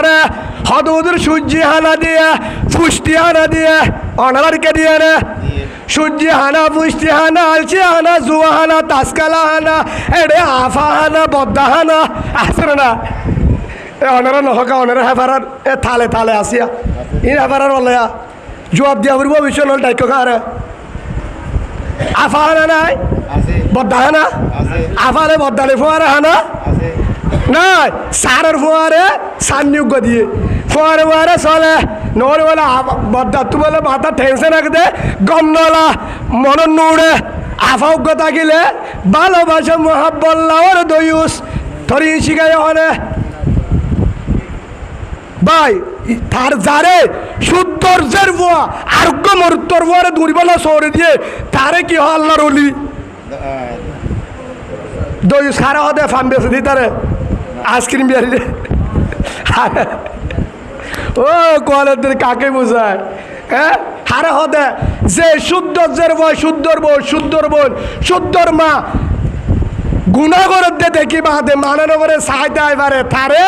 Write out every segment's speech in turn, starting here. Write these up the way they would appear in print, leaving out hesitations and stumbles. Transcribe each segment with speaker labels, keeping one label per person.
Speaker 1: পরে হদুদুর সূর্য হানা দিয়ে পুষ্টি হানা দিয়ে অনারকে দিয়ে রে সূর্য হানা পুষ্টি হানা আলচি হানা জুয়া হানা তাসকালা হানা এড়ে আফা হানা বদ্দা হানা আসরে না এ অনারা নহকা অনারা হেফারার এ থালে থালে আসিয়া ই হেফারার বলে জবাব দিয়া ফুরব ভবিষ্যৎ নল ডাক্য খারে আফা হানা নাই বদ্দা হানা আফালে বদ্দালে ফোয়ারে হানা নাই সারের ফোয়ারে সান্নিয়োগ্য দিয়ে ফোয়ারে ফোয়ারে চলে নহলে বলে বদ্দা তু বলে মাথা টেনশন রাখতে গম নলা মন নুড়ে আফাউগ্য থাকিলে ভালোবাসা মহাব্বল্লাওর দয়ুস ধরি শিখাই হলে ভাই তার যারে সৌন্দর্যের ভুয়া আরোগ্য মরুত্তর ভুয়ারে দুর্বলা সরে দিয়ে তারে কি হয় আল্লাহর অলি দই সারা হতে ফার্ম বেছে দিই তারে আইসক্রিম বিয়ারি দে ও কোয়ালের কাকে বোঝায় হ্যাঁ হারে হতে যে সৌন্দর্যের বই সুন্দর বোন সুন্দর বোন সুন্দর মা গুণাগরের দে দেখি বাদে মানানো করে সাহায্য এবারে তারে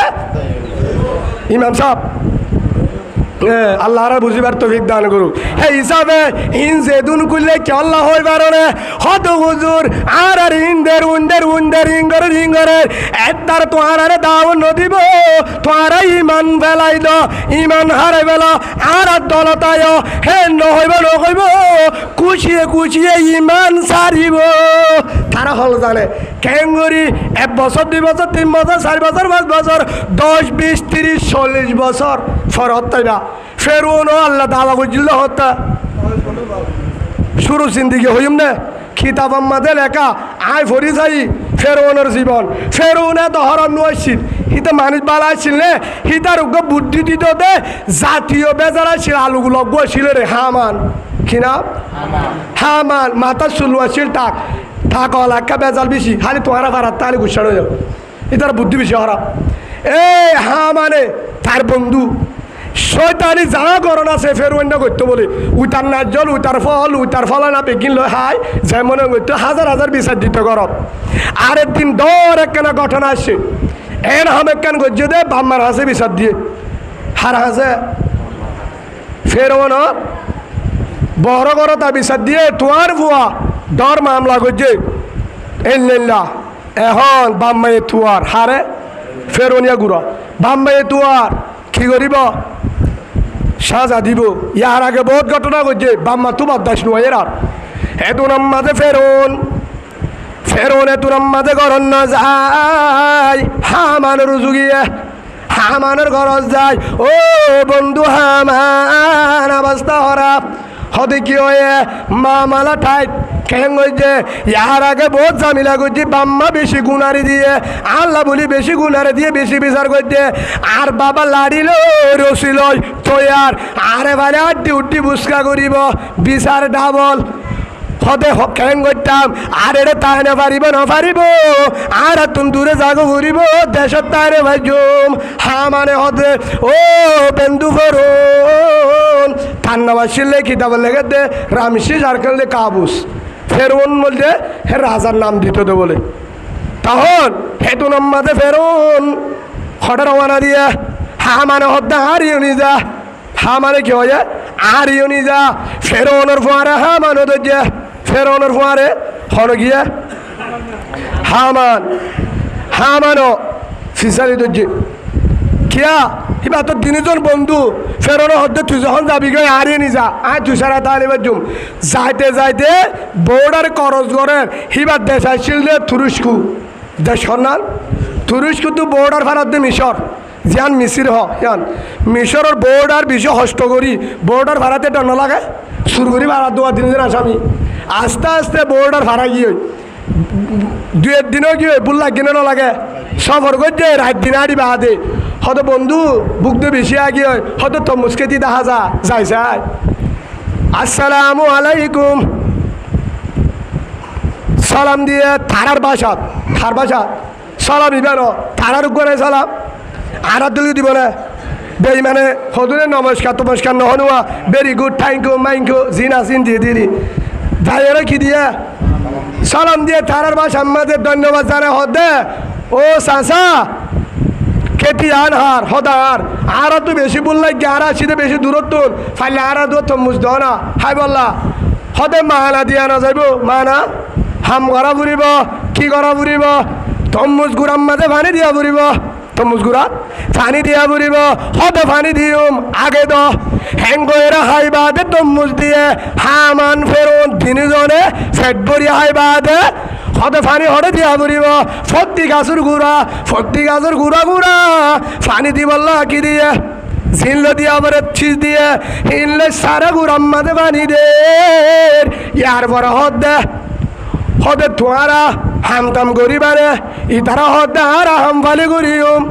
Speaker 1: ইমাম সাহেব আল্লাহরা বুঝিবার তৌফিক দান করুক এই হিসাবে ইন জেদুন করলে কি আল্লাহ হই পারে হত হুজুর আর আর ইন্দের উন্দের উন্দের ইঙ্গর ইঙ্গরের একটার তোমার আরে দাও নদিব তোমার ইমান ফেলাই দ ইমান হারে বেলা আর দলতায় হে নহইব নহইব কুচিয়ে কুচিয়ে ইমান সারিব তারা হল জানে কেঙ্গুরি 1 বছর 2 বছর 3 বছর 4 বছর 5 বছর 10 20 30 40 বছর ফরত তাইবা ফেরুনও আল্লাহ দাওয়া করছিল হত্যা শুরু জিন্দিগি হইম না খিতাব আম্মাদে লেখা আয় ফরি যাই ফেরুনের জীবন ফেরুনে তো হরণ নয়ছিল হিতে মানুষ বালাইছিল নে হিতার বুদ্ধি দিত দে জাতীয় বেজারা ছিল আলুগুলো গছিল রে হামান কিনা হামান মাথা চুলু আছিল টাক টাক হলাক্কা বেজাল বেশি খালি তোমারা ভাড়াত তাহলে গুছানো যাও হিতার বুদ্ধি বেশি হরা এই হামানে তার বন্ধু শয়তানি যা করণ আছে ফেরুয়ান্না করতে বলে উইটার নাজল উইটার ফল না বেগিন লয় হাই যেমন করতে হাজার হাজার বিচার দিতে করত আর একদিন দর একখানা ঘটনা আসছে এর হাম একখান গজ্জে দে বাম্মার হাসে বিচার দিয়ে হার হাসে ফেরোয়ান বড় করো তা বিচার দিয়ে তোয়ার ভুয়া দর মামলা গজ্জে এল্লা এখন বাম্মাই তুয়ার হারে ফেরোনিয়া গুড়া বাম্মাই তুয়ার কি করিব সাজা দিব ইয়ার আগে বহুত ঘটনা করছে বাম্মা তু বাদাস নয় এর এতুনাম মাঝে ফেরোন এতুনাম মাঝে গরণ না যায় হামানের যুগিয়ে হামানের গরজ যায় ও বন্ধু হামান অবস্থা হরা হতে কি হয়ে মামালা ঠাইট কেন করছে ইয়ার আগে বহুত ঝামেলা করছে বাম্মা বেশি গুনারি দিয়ে আল্লাহ বলি বেশি গুনারে দিয়ে বেশি বিচার করছে আর বাবা লাড়িল রসিল তৈয়ার আরে বারে আড্ডি উড্ডি বুসকা করিব বিচার ডাবল হতে কেন করতাম আর এটা তাই না পারিব না পারিব আর তুমি দূরে জাগো ঘুরিব দেশত তাইরে ভাইজুম হা মানে হতে ও বেন্দু ফেরুন ঠান্ডা বাসিলে কিতাব লেগে দে রামসি ঝাড়খণ্ড দে কাবুস ফেরুন বলতে হে রাজার নাম দিত দে বলে তখন হেতু নাম্মাতে ফেরুন হঠাৎ রওনা দিয়ে হা মানে হদ্দা হারিয়ে নি যা হা মানে কি হয়ে আর ইউনি যা ফেরোনের ফোয়ারে হা মানে তো যে ফেরোনের ফোয়ারে হল গিয়ে হামানো ফিসারি তো যে কিয়া হিবা তোর তিনজন বন্ধু ফেরোনো হতে তুই যখন যাবি গে হারিয়ে নি যা আয় তুই সারা তাহলে জুম যাইতে যাইতে বোর্ডার করজ করে হিবার দেশ আসছিল যে তুরস্কু দেশ সন্ধান তুরস্কু তো বোর্ডার ভারত দে মিশর জিয়ান মিশির হান মিশরের বোর্ডার বিষয় হস্ত করি বোর্ডার ভাড়াতে দণ্ড লাগে শুরু করি ভাড়া দেওয়া দিনের আসামি আস্তে আস্তে বোর্ডার ভাড়া গিয়ে 2 দিনও গিয়ে বুল্লা কিনে লাগে সফর করছে রাত দিন আড়ি বাদে হয়তো বন্ধু বুক দিয়ে বেশি আগিয়ে হয়তো তমুসকেতি দেখা যাই যাই আসসালামু আলাইকুম সালাম দিয়ে থার ভাষা সালাম ইবেন থারার উপরে সালাম আর দিল দিব না বেই মানে হদুরে নমস্কার নহনুয়া ভেরি গুড থ্যাংক ইউ মাইংক ইউ জিনা জিন দিয়ে দিলি ভাইয়েরা কি দিয়ে সালাম দিয়ে থারার ভাষা আমাদের ধন্যবাদ জানে হদে ও চাচা কে টিয়ান হার হদার আর তো বেশি বললে আর আসিতে বেশি দূরত্ব ফাইলে আর দূর তম্মুজ দাও না হাই বললা হদে মানা দিয়া না যাইব মানা হাম করা ফুরিব কি করা ফুরিব তম্মুজ গুড়াম মাঝে পানি দিয়া ফুরিব তম্মুজ গুড়া পানি দিয়া ফুরিব হদে পানি দিউম আগে দ হ্যাঙ্গেরা হাইবা দে তম্মুজ দিয়ে হামান ফেরুন তিনজনে ফেট ভরিয়া হাইবা দে হদে পানি হদে দিয়া ফুরিব ফত্তি গাছের গুড়া গুড়া পানি দিবল্লা কি দিয়ে জিনলো দিয়ে আবার চিজ দিয়ে হিনলে সারা গুড়াম মাঝে পানি দে ইয়ার পরে হদে তোমারা হামতাম গরিবারে ইতারা হদে আর হাম ফালি গরিয়ম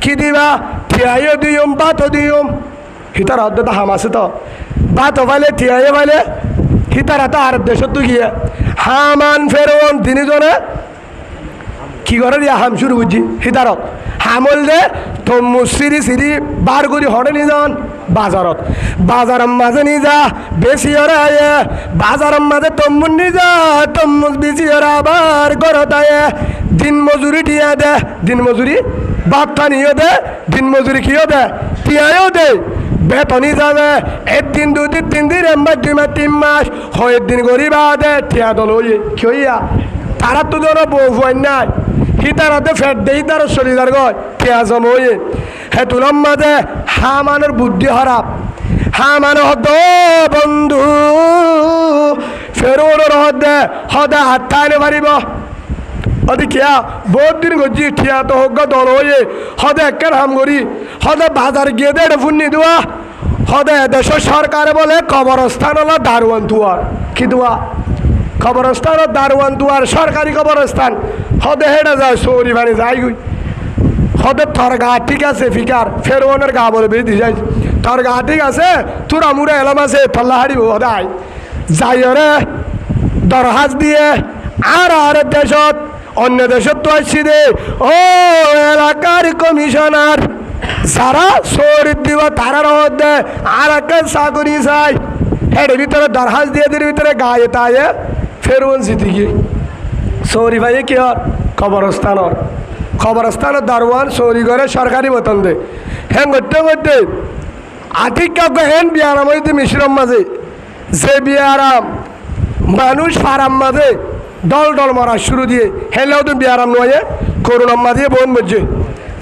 Speaker 1: কি দিবা থিয়াইও দিয়ম বাতো দিয়ম হিতার হদে তো হাম আছে তো বাতো ফালে থিয়াইও ফালে হিতারা তো আর দেশত তো গিয়ে হামান ফেরোন তিনজনে কি করে দিয়া হাম শুরু বুঝছি হিতারত হামল দে তম্মু সিরি বার করি হরে নি যান বাজারের মাঝে নি যা বেশি ওরা আয়ে বাজারের মাঝে তম্মুর নি যা তম্মুজ বেশি ওরা আবার ঘরত আয়ে দিন মজুরি টিয়া দে দিন মজুরি বাচ্চা নিয়ে দে দিন মজুরি কিও দে টিয়াও দে বেতনই যাবে একদিন দুদিন 3 দিন এমবার 2 মাস 3 মাস হয় দিন গরিবা দে টিয়া দল হইয়ে কি হইয়া তারা তো ধরো বউ ফুয়াই নাই হিতারাতে ফেট দেই তার শরীর গয় টিয়া জম হইয়ে হে তুলম মাঝে হামানের বুদ্ধি খারাপ হামান হদ বন্ধু ফেরোর হদে হদে হাত ঠাইনে পারিব হদে কিয়া বহুত দিন গজি ঠিয়া তো হোক দল হয়ে হদে একের হাম করি হদে বাজার গিয়ে দে ফুন্নি দেওয়া হদে দেশ সরকারে বলে কবরস্থান হলো দারোয়ান দুয়ার কি দুয়া কবরস্থান দারোয়ান দুয়ার সরকারি কবরস্থান হদে হেঁটে যায় সৌরি ভানি যাই গুই হদে তোর গা ঠিক আছে ফিকার ফেরোনের গা বলে বেশি যাই তোর গা ঠিক আছে তোরা মুড়ে এলাম আছে তল্লা হারিব হদাই যাই রে দরহাজ দিয়ে আর দেশত অন্য দেশত তো আসছি দে ও এলাকার কমিশনার যারা শরীর দিব তারা রহত দে আর একটা চাকরি চাই হেডের ভিতরে দরহাজ দিয়ে দের ভিতরে গায়ে তায়ে ফেরোন জিতি গিয়ে সৌরি ভাই কি হর খবরস্থানের দারোয়ান চৌরি করে সরকারি বেতন দে হ্যাঁ করতে আঠিক কাউকে হেন বিয়ারাম হইতে মিশ্রম মাঝে যে বিয়ারাম মানুষ ফারাম মাঝে দল মারা শুরু দিয়ে হেলেও তো বিয়ারাম নয় করুণাম মাঝে বোন বুঝছে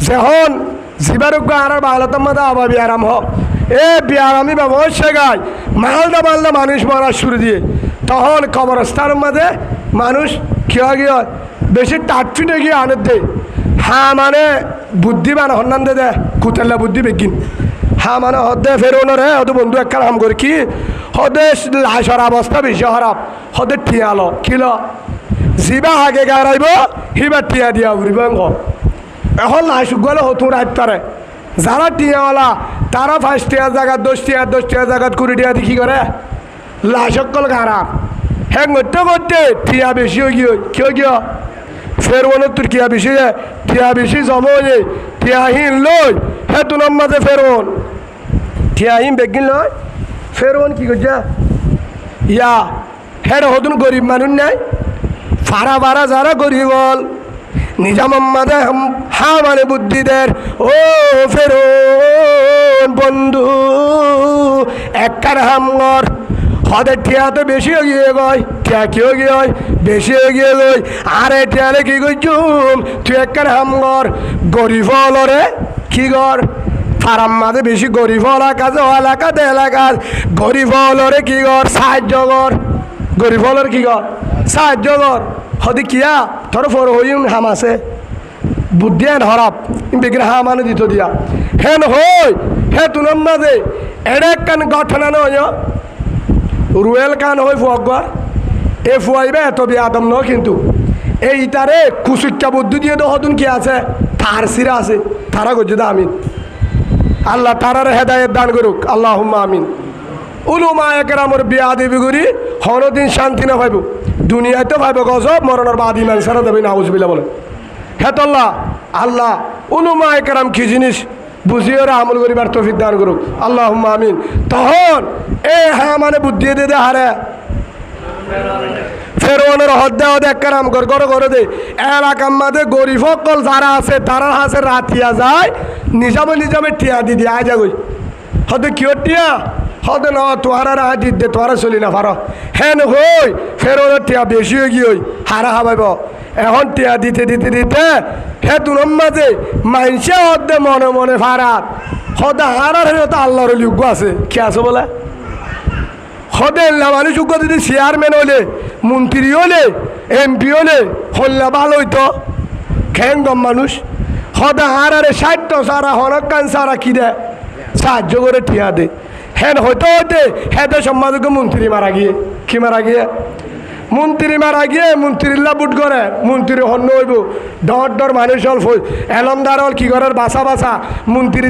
Speaker 1: যখন জীবারোগ্য আর বাংলাতাম মাঝে আবার বিয়ারাম হ এ বিয়ারামি ব্যবহার শেখায় মালদা মানুষ মারা শুরু দিয়ে তখন কবরস্থানের মাঝে মানুষ গিয়ে বেশি টাটফিটে গিয়ে আনে দে মানে বুদ্ধিমান হন্নান দে কুতেল্লা বুদ্ধি বেগিন মানে হদে ফেরোনের হে হদে বন্ধু একটা হাম করে কি হদে লাশর অবস্থা বেশি খারাপ হদে ঠিয়ালো কিল জিবা আগে গাড়াইব হিবা টিয়া দিয়া উড়িব এখন লাশ গেলে হতুন রাইতারে যারা টিয়াওয়ালা তারা 5 টিয়া জায়গা 10 টিয়া জায়গা 20 টিয়া দেখি করে লাশকল গাড়া হ্যাঁ করতে টিয়া বেশি হয়ে গিয়ে কেউ গিয়ে ফেরোনের তোর টিয়া বেশি জমা হয়ে টিয়াহীন লই হে তু মাঝে ফেরোন টিয়াহীন বেগিন লয় ফেরোন কি করছে ইয়া হেড হতুন গরিব মানুষ নাই ফারা যারা গরিব বল নিজাম মাঝে মানে বুদ্ধিদের ও ফেরোন বন্ধু একখান হামর হদে টিয়া তো বেশি হয়ে গিয়ে গয় টিয়া কি হয়ে গিয়ে বেশি হয়ে গিয়ে গই আরে টিয়ালে কি করছুম তুই একখান হামগর গরিব হলরে কি গর ফারাম মাঝে বেশি গরিব হলা কাজে এলাকাতে এলাকার গরিব হলরে কি গর সাহায্য কর গরিব হলর কি গর সাহায্য কর হদি কিয়া তোর ফর হইম হাম আছে বুদ্ধি হেন হরাপ বেগিন হামানো দিত দিয়া হেন হই হে তুনম মাঝে এড়ে একখান ঘটনা নয় রুয়েল কান হই ফুয়ার এ ফুয়াইবে এত বিয়াদম ন কিন্তু এই তারে কুসুক্কা বুদ্ধি দিয়ে তো হতুন কি আছে তার সিরা আছে তারা করছে আমিন আল্লাহ তারার হেদায়েত দান করুক আল্লাহুম্মা আমিন উলুমা একরামর বিয়া দিবি করি হরদিন শান্তি না পাইব দুনিয়াতে পাইব গজব মরণের বাদ ইমান সারা দেবে নাউজুবিল্লাহ বলে হেতল্লাহ আল্লাহ উলুমা একরাম কি জিনিস বুঝিয়ে ওরা আমল করিবার তৌফিক দান করুক আল্লাহুম্মা আমিন তখন এ হ্যাঁ মানে বুদ্ধি দিয়ে দে হারে ফেরোনের হদ্দে হদে এক কাম করে দে এলাকার মাঝে গরিব সকল যারা আছে তারা হাসে রাতিয়া যায় নিজামে টিয়া দি দিয়ে আয় যাগই হতে কিয় টিয়া হতে ন তোহারা রাজি দে তোহারা চলি না পারো হেন হই ফেরোনের টিয়া বেশি হয়ে গিয়ে হারা হাবাইব এখন টিয়া দিতে হে দুনম মাঝে মাইনসে হদ্দে মনে মনে ফারাত হদে হারার হেন তো আল্লাহর যোগ্য আছে কি আছে বলে হদে মানুষ যোগ্য যদি চেয়ারম্যান হলে মন্ত্রী হলে এমপি হলে হল্লা ভালো হইতো খেঙ্গম মানুষ হদে হারারে 60 সারা হনকান সারা কি দে সাহায্য করে ঠিয়া দে হেন হইতে হেতে সমাজকে মন্ত্রী মারা গিয়ে কি মারা গিয়ে মন্ত্রীর বুট করে মন্ত্রী হন্য হইব ডর মানুষ অল্প এলমদার কি করার বাসা মন্ত্রীর